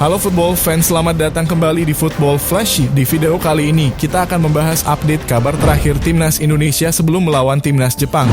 Halo football fans, selamat datang kembali di Football Flash. Di video kali ini, kita akan membahas update kabar terakhir Timnas Indonesia sebelum melawan Timnas Jepang.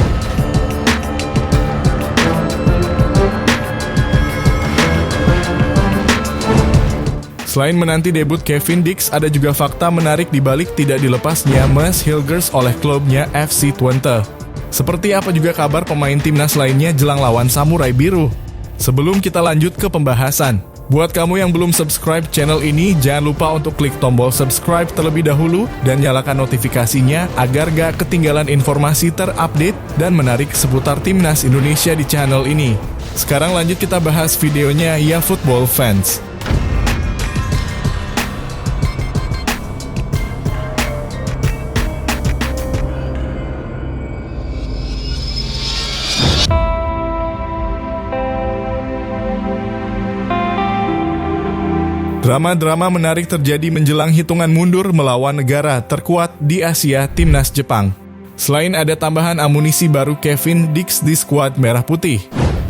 Selain menanti debut Kevin Dix, ada juga fakta menarik di balik tidak dilepasnya Mads Hilgers oleh klubnya FC Twente. Seperti apa juga kabar pemain Timnas lainnya jelang lawan Samurai Biru? Sebelum kita lanjut ke pembahasan, buat kamu yang belum subscribe channel ini, jangan lupa untuk klik tombol subscribe terlebih dahulu dan nyalakan notifikasinya agar gak ketinggalan informasi terupdate dan menarik seputar Timnas Indonesia di channel ini. Sekarang lanjut kita bahas videonya ya football fans. Drama-drama menarik terjadi menjelang hitungan mundur melawan negara terkuat di Asia, Timnas Jepang. Selain ada tambahan amunisi baru Kevin Dix di skuad Merah Putih,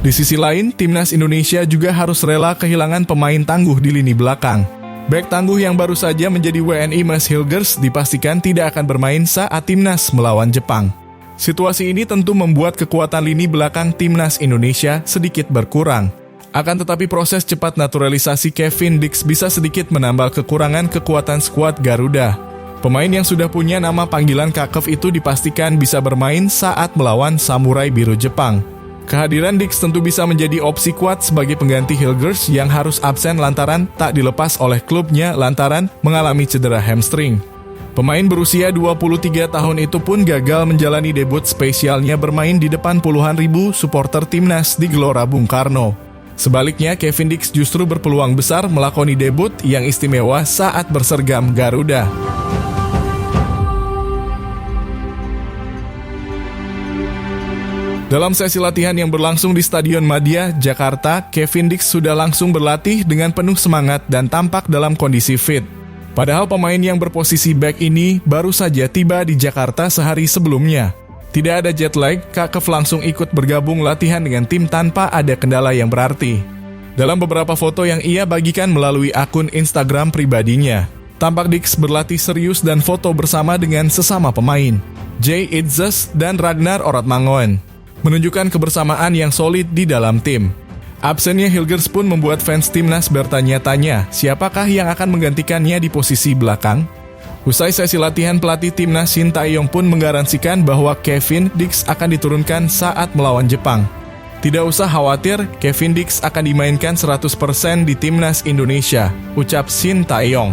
di sisi lain, Timnas Indonesia juga harus rela kehilangan pemain tangguh di lini belakang. Bek tangguh yang baru saja menjadi WNI Mads Hilgers dipastikan tidak akan bermain saat Timnas melawan Jepang. Situasi ini tentu membuat kekuatan lini belakang Timnas Indonesia sedikit berkurang. Akan tetapi proses cepat naturalisasi Kevin Dix bisa sedikit menambal kekurangan kekuatan skuad Garuda. Pemain yang sudah punya nama panggilan Kakef itu dipastikan bisa bermain saat melawan Samurai Biru Jepang. Kehadiran Dix tentu bisa menjadi opsi kuat sebagai pengganti Hilgers yang harus absen lantaran tak dilepas oleh klubnya lantaran mengalami cedera hamstring. Pemain berusia 23 tahun itu pun gagal menjalani debut spesialnya bermain di depan puluhan ribu supporter Timnas di Gelora Bung Karno. Sebaliknya, Kevin Dix justru berpeluang besar melakoni debut yang istimewa saat berseragam Garuda. Dalam sesi latihan yang berlangsung di Stadion Madia, Jakarta, Kevin Dix sudah langsung berlatih dengan penuh semangat dan tampak dalam kondisi fit. Padahal pemain yang berposisi back ini baru saja tiba di Jakarta sehari sebelumnya. Tidak ada jet lag, Kakef langsung ikut bergabung latihan dengan tim tanpa ada kendala yang berarti. Dalam beberapa foto yang ia bagikan melalui akun Instagram pribadinya, tampak Dix berlatih serius dan foto bersama dengan sesama pemain, Jay Itzes dan Ragnar Oratmangoen, menunjukkan kebersamaan yang solid di dalam tim. Absennya Hilgers pun membuat fans Timnas bertanya-tanya, siapakah yang akan menggantikannya di posisi belakang? Usai sesi latihan, pelatih Timnas Shin Tae-yong pun menggaransikan bahwa Kevin Dix akan diturunkan saat melawan Jepang. Tidak usah khawatir, Kevin Dix akan dimainkan 100% di Timnas Indonesia, ucap Shin Tae-yong.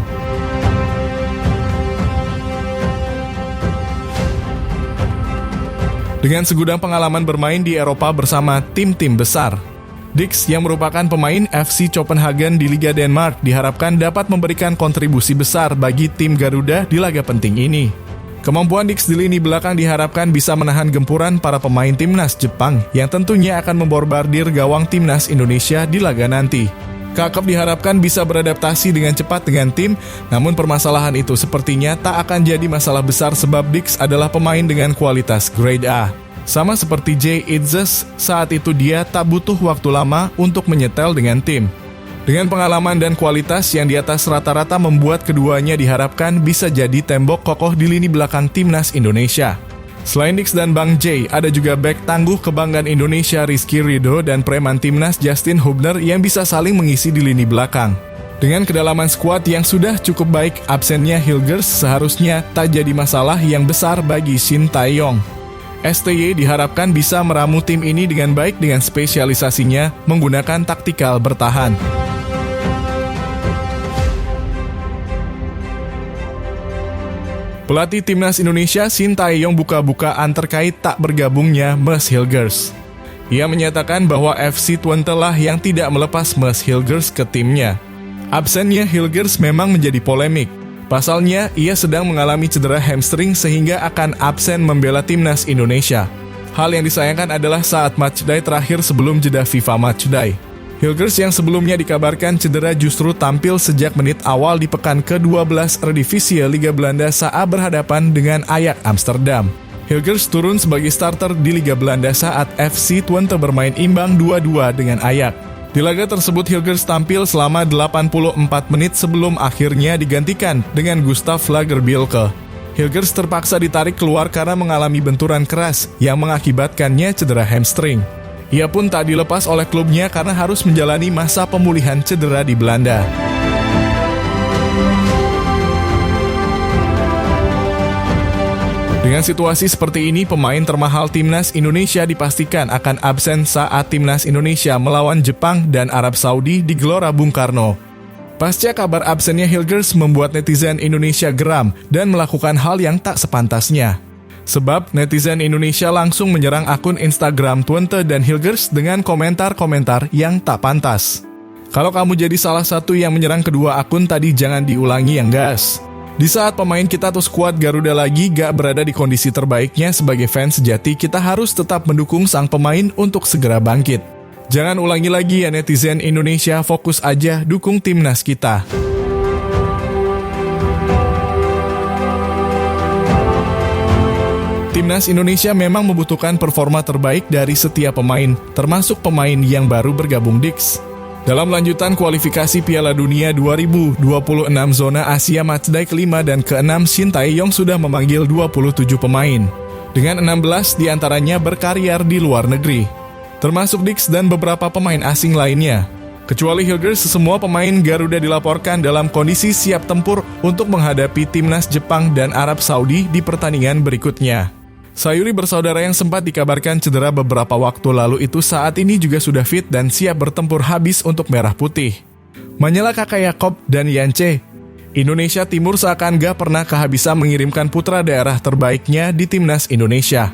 Dengan segudang pengalaman bermain di Eropa bersama tim-tim besar, Dix yang merupakan pemain FC Copenhagen di Liga Denmark diharapkan dapat memberikan kontribusi besar bagi tim Garuda di laga penting ini. Kemampuan Dix di lini belakang diharapkan bisa menahan gempuran para pemain Timnas Jepang yang tentunya akan memborbardir gawang Timnas Indonesia di laga nanti. Kakep diharapkan bisa beradaptasi dengan cepat dengan tim, namun permasalahan itu sepertinya tak akan jadi masalah besar sebab Dix adalah pemain dengan kualitas grade A. Sama seperti Jay Itzes, saat itu dia tak butuh waktu lama untuk menyetel dengan tim. Dengan pengalaman dan kualitas yang di atas rata-rata membuat keduanya diharapkan bisa jadi tembok kokoh di lini belakang Timnas Indonesia. Selain Dix dan Bang Jay, ada juga bek tangguh kebanggaan Indonesia Rizky Ridho dan preman Timnas Justin Hubner yang bisa saling mengisi di lini belakang. Dengan kedalaman skuad yang sudah cukup baik, absennya Hilgers seharusnya tak jadi masalah yang besar bagi Shin Tae-yong. STY diharapkan bisa meramu tim ini dengan baik dengan spesialisasinya menggunakan taktikal bertahan. Pelatih Timnas Indonesia Shin Tae-yong buka-bukaan terkait tak bergabungnya Mads Hilgers. Ia menyatakan bahwa FC Twente lah yang tidak melepas Mads Hilgers ke timnya. Absennya Hilgers memang menjadi polemik. Pasalnya, ia sedang mengalami cedera hamstring sehingga akan absen membela Timnas Indonesia. Hal yang disayangkan adalah saat matchday terakhir sebelum jeda FIFA Matchday. Hilgers yang sebelumnya dikabarkan cedera justru tampil sejak menit awal di pekan ke-12 Eredivisie Liga Belanda saat berhadapan dengan Ajax Amsterdam. Hilgers turun sebagai starter di Liga Belanda saat FC Twente bermain imbang 2-2 dengan Ajax. Di laga tersebut Hilgers tampil selama 84 menit sebelum akhirnya digantikan dengan Gustav Lagerbielke. Hilgers terpaksa ditarik keluar karena mengalami benturan keras yang mengakibatkannya cedera hamstring. Ia pun tak dilepas oleh klubnya karena harus menjalani masa pemulihan cedera di Belanda. Dengan situasi seperti ini, pemain termahal Timnas Indonesia dipastikan akan absen saat Timnas Indonesia melawan Jepang dan Arab Saudi di Gelora Bung Karno. Pasca kabar absennya Hilgers membuat netizen Indonesia geram dan melakukan hal yang tak sepantasnya. Sebab netizen Indonesia langsung menyerang akun Instagram Twente dan Hilgers dengan komentar-komentar yang tak pantas. Kalau kamu jadi salah satu yang menyerang kedua akun tadi, jangan diulangi yang gas. Di saat pemain kita atau skuad Garuda lagi gak berada di kondisi terbaiknya, sebagai fans sejati kita harus tetap mendukung sang pemain untuk segera bangkit. Jangan ulangi lagi ya netizen Indonesia, fokus aja dukung timnas kita. Timnas Indonesia memang membutuhkan performa terbaik dari setiap pemain, termasuk pemain yang baru bergabung DIX. Dalam lanjutan kualifikasi Piala Dunia 2026 zona Asia matchday kelima dan ke-6, Shin Tae-yong sudah memanggil 27 pemain. Dengan 16 diantaranya berkarier di luar negeri, termasuk DIX dan beberapa pemain asing lainnya. Kecuali Hilgers, semua pemain Garuda dilaporkan dalam kondisi siap tempur untuk menghadapi Timnas Jepang dan Arab Saudi di pertandingan berikutnya. Sayuri bersaudara yang sempat dikabarkan cedera beberapa waktu lalu itu saat ini juga sudah fit dan siap bertempur habis untuk merah putih. Menyela kakak Yakob dan Yance, Indonesia Timur seakan gak pernah kehabisan mengirimkan putra daerah terbaiknya di Timnas Indonesia.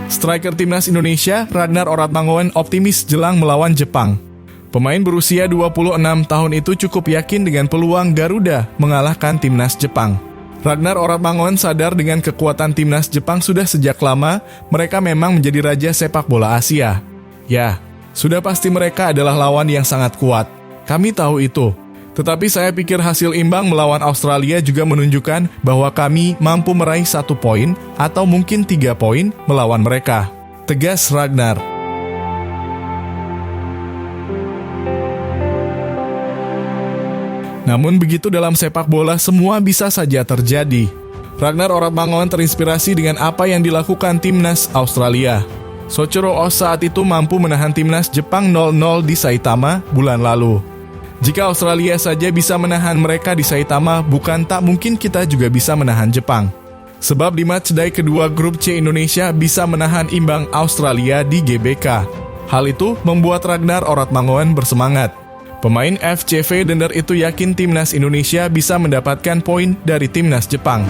Striker Timnas Indonesia, Ragnar Oratmangoen, optimis jelang melawan Jepang. Pemain berusia 26 tahun itu cukup yakin dengan peluang Garuda mengalahkan Timnas Jepang. Ragnar Oratmangoen sadar dengan kekuatan Timnas Jepang sudah sejak lama, mereka memang menjadi raja sepak bola Asia. Ya, sudah pasti mereka adalah lawan yang sangat kuat. Kami tahu itu. Tetapi saya pikir hasil imbang melawan Australia juga menunjukkan bahwa kami mampu meraih 1 poin atau mungkin 3 poin melawan mereka, tegas Ragnar. Namun begitu dalam sepak bola semua bisa saja terjadi. Ragnar Oratmangoen terinspirasi dengan apa yang dilakukan Timnas Australia. Soichiro Oz saat itu mampu menahan Timnas Jepang 0-0 di Saitama bulan lalu. Jika Australia saja bisa menahan mereka di Saitama, bukan tak mungkin kita juga bisa menahan Jepang. Sebab di matchday kedua grup C, Indonesia bisa menahan imbang Australia di GBK. Hal itu membuat Ragnar Oratmangoen bersemangat. Pemain FCV Dender itu yakin Timnas Indonesia bisa mendapatkan poin dari Timnas Jepang.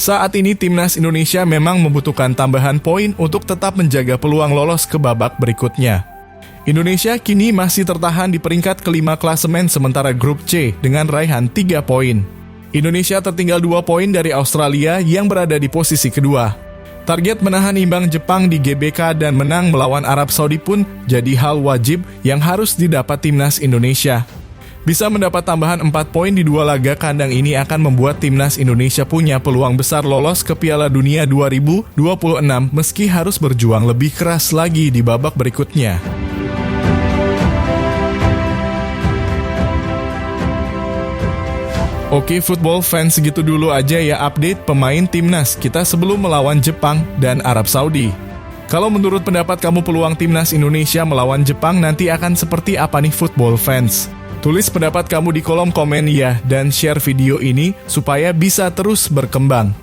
Saat ini Timnas Indonesia memang membutuhkan tambahan poin untuk tetap menjaga peluang lolos ke babak berikutnya. Indonesia kini masih tertahan di peringkat kelima klasemen sementara grup C dengan raihan 3 poin. Indonesia tertinggal 2 poin dari Australia yang berada di posisi kedua. Target menahan imbang Jepang di GBK dan menang melawan Arab Saudi pun jadi hal wajib yang harus didapat Timnas Indonesia. Bisa mendapat tambahan 4 poin di 2 laga kandang ini akan membuat Timnas Indonesia punya peluang besar lolos ke Piala Dunia 2026 meski harus berjuang lebih keras lagi di babak berikutnya. Oke football fans, segitu dulu aja ya update pemain timnas kita sebelum melawan Jepang dan Arab Saudi. Kalau menurut pendapat kamu peluang timnas Indonesia melawan Jepang nanti akan seperti apa nih football fans? Tulis pendapat kamu di kolom komen ya dan share video ini supaya bisa terus berkembang.